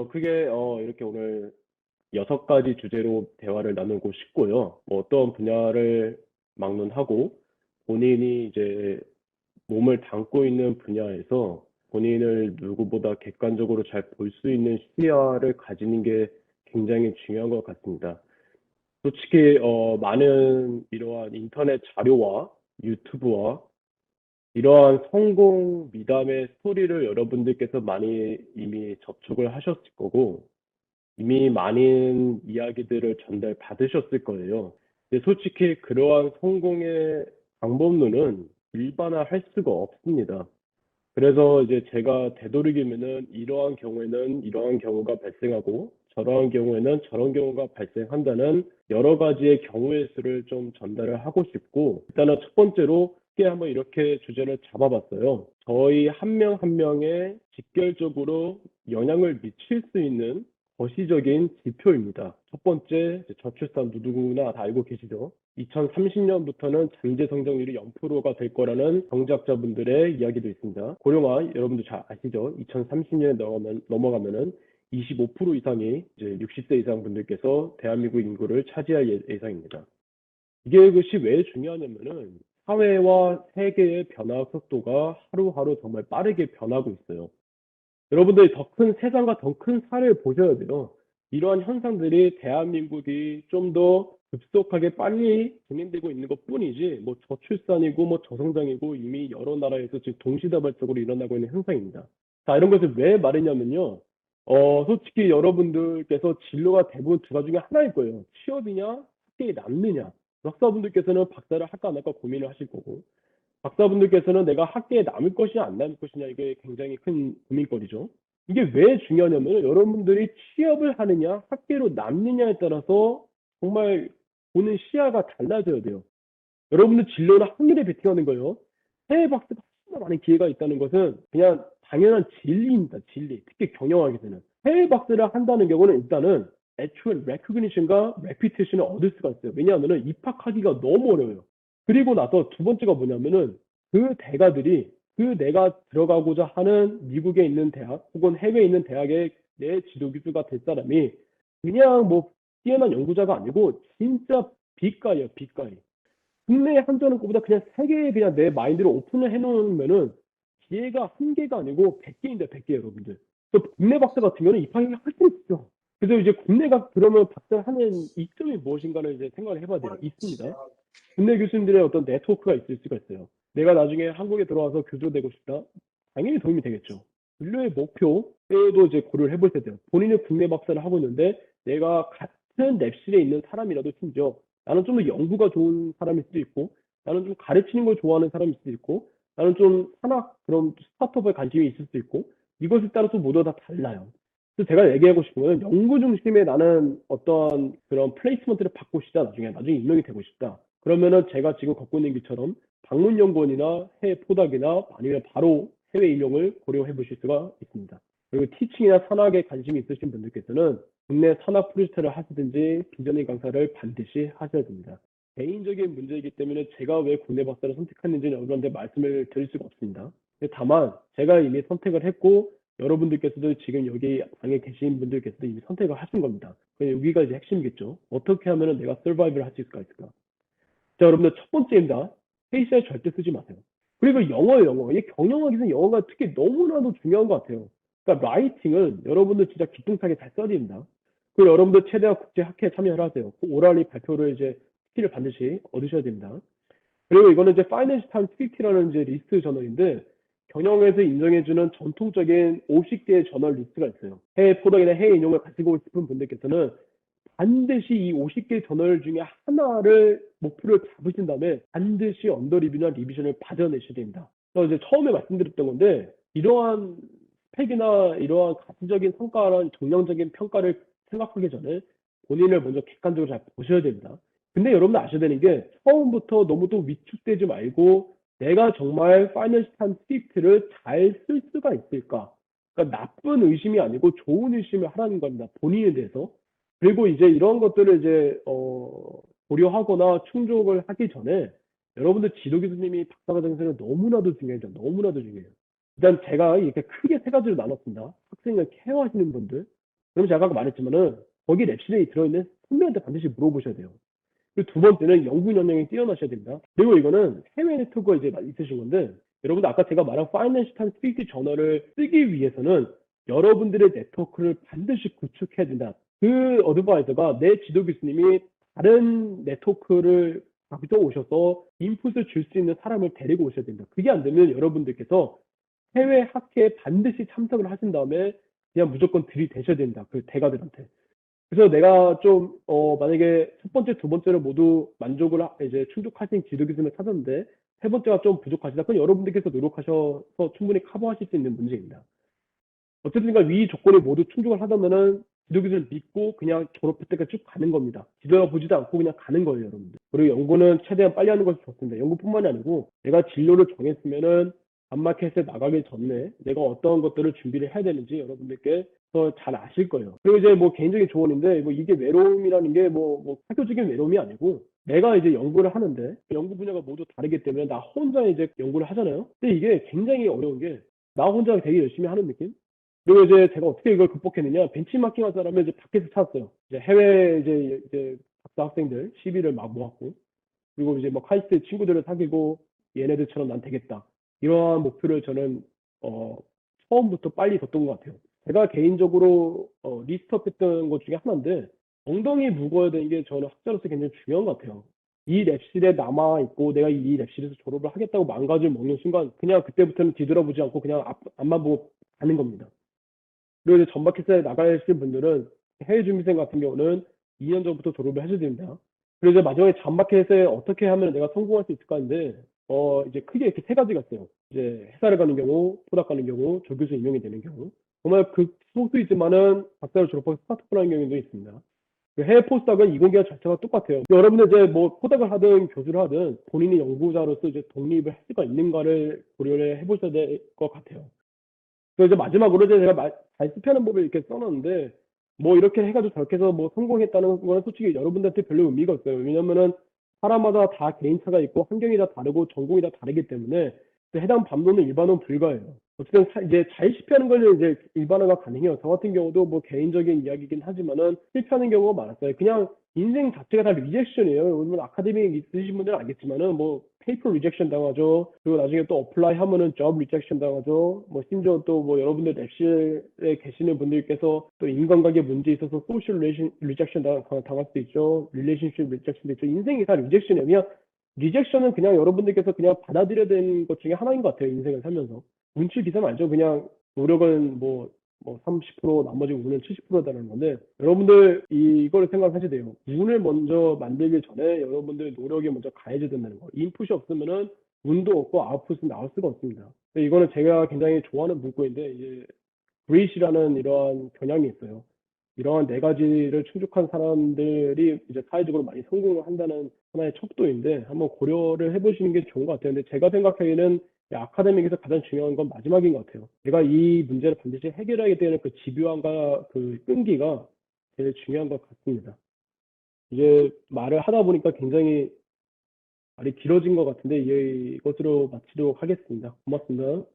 크게 이렇게 오늘 6가지 주제로 대화를 나누고 싶고요. 뭐 어떤 분야를 막론하고 본인이 이제 몸을 담고 있는 분야에서 본인을 누구보다 객관적으로 잘 볼 수 있는 시야를 가지는 게 굉장히 중요한 것 같습니다. 솔직히 많은 이러한 인터넷 자료와 유튜브와 이러한 성공 미담의 스토리를 여러분들께서 많이 이미 접촉을 하셨을 거고 이미 많은 이야기들을 전달 받으셨을 거예요. 근데 솔직히 그러한 성공의 방법론은 일반화할 수가 없습니다. 그래서 이제 제가 되도록이면은 이러한 경우에는 이러한 경우가 발생하고 저러한 경우에는 저런 경우가 발생한다는 여러 가지의 경우의 수를 좀 전달을 하고 싶고 일단은 첫 번째로 쉽게 한번 이렇게 주제를 잡아봤어요. 저희 한 명 한 명에 직결적으로 영향을 미칠 수 있는 거시적인 지표입니다. 첫 번째, 저출산 누구나 다 알고 계시죠? 2030년부터는 잠재 성장률이 0%가 될 거라는 경제학자분들의 이야기도 있습니다. 고령화 여러분도 잘 아시죠? 2030년에 넘어가면은 25% 이상이 이제 60세 이상 분들께서 대한민국 인구를 차지할 예상입니다. 이게 그것이 왜 중요하냐면은 사회와 세계의 변화 속도가 하루하루 정말 빠르게 변하고 있어요. 여러분들이 더 큰 세상과 더 큰 사회를 보셔야 돼요. 이러한 현상들이 대한민국이 좀 더 급속하게 빨리 진행되고 있는 것 뿐이지, 뭐 저출산이고 뭐 저성장이고 이미 여러 나라에서 지금 동시다발적으로 일어나고 있는 현상입니다. 자, 이런 것을 왜 말했냐면요. 솔직히 여러분들께서 진로가 대부분 두 가지 중에 하나일 거예요. 취업이냐, 학계에 남느냐. 역사분들께서는 박사를 할까 안 할까 고민을 하실 거고, 박사분들께서는 내가 학계에 남을 것이냐 안 남을 것이냐 이게 굉장히 큰 고민거리죠. 이게 왜 중요하냐면 여러분들이 취업을 하느냐 학계로 남느냐에 따라서 정말 보는 시야가 달라져야 돼요. 여러분들 진로는 확률에 베팅하는 거예요. 해외 박사가 훨씬 더 많은 기회가 있다는 것은 그냥 당연한 진리입니다. 진리. 특히 경영학에서는. 해외 박사를 한다는 경우는 일단은 actual recognition과 reputation을 얻을 수가 있어요. 왜냐하면 입학하기가 너무 어려워요. 그리고 나서 두 번째가 뭐냐면은 그 대가들이 그 내가 들어가고자 하는 미국에 있는 대학 혹은 해외에 있는 대학의 내 지도 교수가 될 사람이 그냥 뭐 뛰어난 연구자가 아니고 진짜 빅가이예요, 빅가이. 국내에 한정하는 것보다 그냥 세계에 그냥 내 마인드를 오픈을 해놓으면은 기회가 한 개가 아니고 100개인데 100개 여러분들. 또 국내 박사 같은 경우는 입학이 훨씬 있죠. 그래서 이제 국내가 그러면 박사를 하는 이점이 무엇인가를 이제 생각을 해봐야 돼요. 있습니다. 국내 교수님들의 어떤 네트워크가 있을 수가 있어요. 내가 나중에 한국에 들어와서 교수 되고 싶다. 당연히 도움이 되겠죠. 인류의 목표에도 이제 고려를 해볼 때 돼요. 본인은 국내 박사를 하고 있는데 내가 같은 랩실에 있는 사람이라도 심지어 나는 좀 더 연구가 좋은 사람일 수도 있고 나는 좀 가르치는 걸 좋아하는 사람일 수도 있고 나는 좀 산학 그런 스타트업에 관심이 있을 수도 있고 이것에 따라서 모두 다 달라요. 그래서 제가 얘기하고 싶은 거는 연구 중심의 나는 어떤 그런 플레이스먼트를 받고 싶다. 나중에 임명이 되고 싶다. 그러면은 제가 지금 걷고 있는 길처럼 방문연구원이나 해외 포닥이나 아니면 바로 해외 임용을 고려해 보실 수가 있습니다. 그리고 티칭이나 산학에 관심이 있으신 분들께서는 국내 산학 프로젝트를 하시든지 비전의 강사를 반드시 하셔야 됩니다. 개인적인 문제이기 때문에 제가 왜 국내 박사를 선택했는지 여러분한테 말씀을 드릴 수가 없습니다. 다만 제가 이미 선택을 했고 여러분들께서도 지금 여기 방에 계신 분들께서도 이미 선택을 하신 겁니다. 여기가 이제 핵심이겠죠. 어떻게 하면 내가 서바이브를 할 수 있을까? 자, 여러분들 첫 번째입니다. 회의시에 절대 쓰지 마세요. 그리고 영어. 이 경영학에서 영어가 특히 너무나도 중요한 것 같아요. 그러니까 라이팅은 여러분들 진짜 기똥차게 잘 써야 됩니다. 그리고 여러분들 최대한 국제학회에 참여를 하세요. 그 오랄리 발표를 이제 스킬을 반드시 얻으셔야 됩니다. 그리고 이거는 이제 파이낸셜 타임스 50라는 이제 리스트 저널인데 경영에서 인정해주는 전통적인 50개의 저널 리스트가 있어요. 해외 포덕이나 해외 인용을 가지고 싶은 분들께서는 반드시 이 50개 저널 중에 하나를 목표를 잡으신 다음에 반드시 언더 리뷰나 리비전을 받아내셔야 됩니다. 그래서 이제 처음에 말씀드렸던 건데 이러한 스펙이나 이러한 가치적인 성과나 정량적인 평가를 생각하기 전에 본인을 먼저 객관적으로 잘 보셔야 됩니다. 근데 여러분 아셔야 되는 게 처음부터 너무 또 위축되지 말고 내가 정말 파이낸셜 타임스 스크립트를 잘 쓸 수가 있을까? 그러니까 나쁜 의심이 아니고 좋은 의심을 하라는 겁니다. 본인에 대해서. 그리고 이제 이런 것들을 이제 고려하거나 충족을 하기 전에 여러분들 지도 교수님이 박사과정에서는 너무나도 중요해요. 너무나도 중요해요. 일단 제가 이렇게 크게 세 가지로 나눴습니다. 학생을 케어하시는 분들, 그럼 제가 아까 말했지만은 거기 랩실에 들어있는 선배한테 반드시 물어보셔야 돼요. 그리고 두 번째는 연구 역량이 뛰어나셔야 됩니다. 그리고 이거는 해외 네트워크가 이제 있으신 건데, 여러분들 아까 제가 말한 파이낸셜 타임스 스피치 저널을 쓰기 위해서는 여러분들의 네트워크를 반드시 구축해야 된다. 그 어드바이저가 내 지도 교수님이 다른 네트워크를 가져오셔서 인풋을 줄 수 있는 사람을 데리고 오셔야 된다. 그게 안 되면 여러분들께서 해외 학회에 반드시 참석을 하신 다음에 그냥 무조건 들이대셔야 된다. 그 대가들한테. 그래서 내가 좀, 만약에 첫 번째, 두 번째를 모두 만족을, 이제 충족하신 지도 교수님을 찾았는데, 세 번째가 좀 부족하시다. 그건 여러분들께서 노력하셔서 충분히 커버하실 수 있는 문제입니다. 어쨌든 간위 조건이 모두 충족을 하다면은 지도 교수를 믿고 그냥 졸업할 때까지 쭉 가는 겁니다. 지도를 보지도 않고 그냥 가는 거예요, 여러분들. 그리고 연구는 최대한 빨리 하는 것이 좋습니다. 연구뿐만이 아니고 내가 진로를 정했으면은 암마켓에 나가기 전에 내가 어떤 것들을 준비를 해야 되는지 여러분들께 더 잘 아실 거예요. 그리고 이제 뭐 개인적인 조언인데 뭐 이게 외로움이라는 게 뭐 학교적인 외로움이 아니고 내가 이제 연구를 하는데 연구 분야가 모두 다르기 때문에 나 혼자 이제 연구를 하잖아요. 근데 이게 굉장히 어려운 게 나 혼자 되게 열심히 하는 느낌? 그리고 이제 제가 어떻게 이걸 극복했느냐, 벤치마킹 한 사람을 이제 밖에서 찾았어요. 이제 해외 이제 박사 학생들 시비를 막 모았고, 그리고 이제 막 카이스트 친구들을 사귀고 얘네들처럼 난 되겠다. 이러한 목표를 저는 처음부터 빨리 뒀던 것 같아요. 제가 개인적으로 리스트업했던 것 중에 하나인데 엉덩이 무거워야 되는 게 저는 학자로서 굉장히 중요한 것 같아요. 이 랩실에 남아 있고 내가 이 랩실에서 졸업을 하겠다고 망가질 먹는 순간 그냥 그때부터는 뒤돌아보지 않고 그냥 앞만 보고 가는 겁니다. 그리고 이제 전마켓에 나가실 분들은 해외 준비생 같은 경우는 2년 전부터 졸업을 하셔야 됩니다. 그리고 이제 마지막에 전마켓에 어떻게 하면 내가 성공할 수 있을까 하는데, 이제 크게 이렇게 세 가지가 있어요. 이제 회사를 가는 경우, 포닥 가는 경우, 조교수 임용이 되는 경우. 정말 그 소수이지만은 박사를 졸업하고 스타트업을 하는 경우도 있습니다. 그 해외 포스닥은 이공계와 자체가 똑같아요. 여러분들 이제 뭐 포닥을 하든 교수를 하든 본인이 연구자로서 이제 독립을 할 수가 있는가를 고려를 해보셔야 될 것 같아요. 그래서 이제 마지막으로 이제 제가 잘 습하는 법을 이렇게 써놨는데, 뭐 이렇게 해가지고 저렇게 해서 뭐 성공했다는 거는 솔직히 여러분들한테 별로 의미가 없어요. 왜냐면은 사람마다 다 개인차가 있고 환경이 다 다르고 전공이 다 다르기 때문에 그 해당 반론은 일반은 불가해요. 어쨌든 이제 잘 실패하는 걸 이제 일반화가 가능해요. 저 같은 경우도 뭐 개인적인 이야기긴 하지만은 실패하는 경우가 많았어요. 그냥 인생 자체가 다 리젝션이에요. 요즘 아카데미 있으신 분들은 알겠지만은 뭐 페이퍼 리젝션 당하죠. 그리고 나중에 또 어플라이 하면은 job 리젝션 당하죠. 뭐 심지어 또 뭐 여러분들 랩실에 계시는 분들께서 또 인간관계 문제 있어서 소셜 리젝션 당할 수도 있죠. 릴레이션십 리젝션도 있죠. 인생이 다 리젝션이에요. 그냥 리젝션은 그냥 여러분들께서 그냥 받아들여야 되는 것 중에 하나인 것 같아요. 인생을 살면서. 운치 기사는 알죠. 그냥 노력은 뭐 30% 나머지 운은 70%다는 건데 여러분들 이걸 생각하셔야 돼요. 운을 먼저 만들기 전에 여러분들 노력이 먼저 가해져야 된다는 거. 인풋이 없으면은 운도 없고 아웃풋은 나올 수가 없습니다. 이거는 제가 굉장히 좋아하는 문구인데 이제 그레이시라는 이러한 경향이 있어요. 이러한 네 가지를 충족한 사람들이 이제 사회적으로 많이 성공을 한다는 하나의 척도인데 한번 고려를 해보시는 게 좋은 것 같아요. 근데 제가 생각하기에는 아카데믹에서 가장 중요한 건 마지막인 것 같아요. 내가 이 문제를 반드시 해결하게 되는 그 집요함과 그 끈기가 제일 중요한 것 같습니다. 이제 말을 하다 보니까 굉장히 말이 길어진 것 같은데 이것으로 마치도록 하겠습니다. 고맙습니다.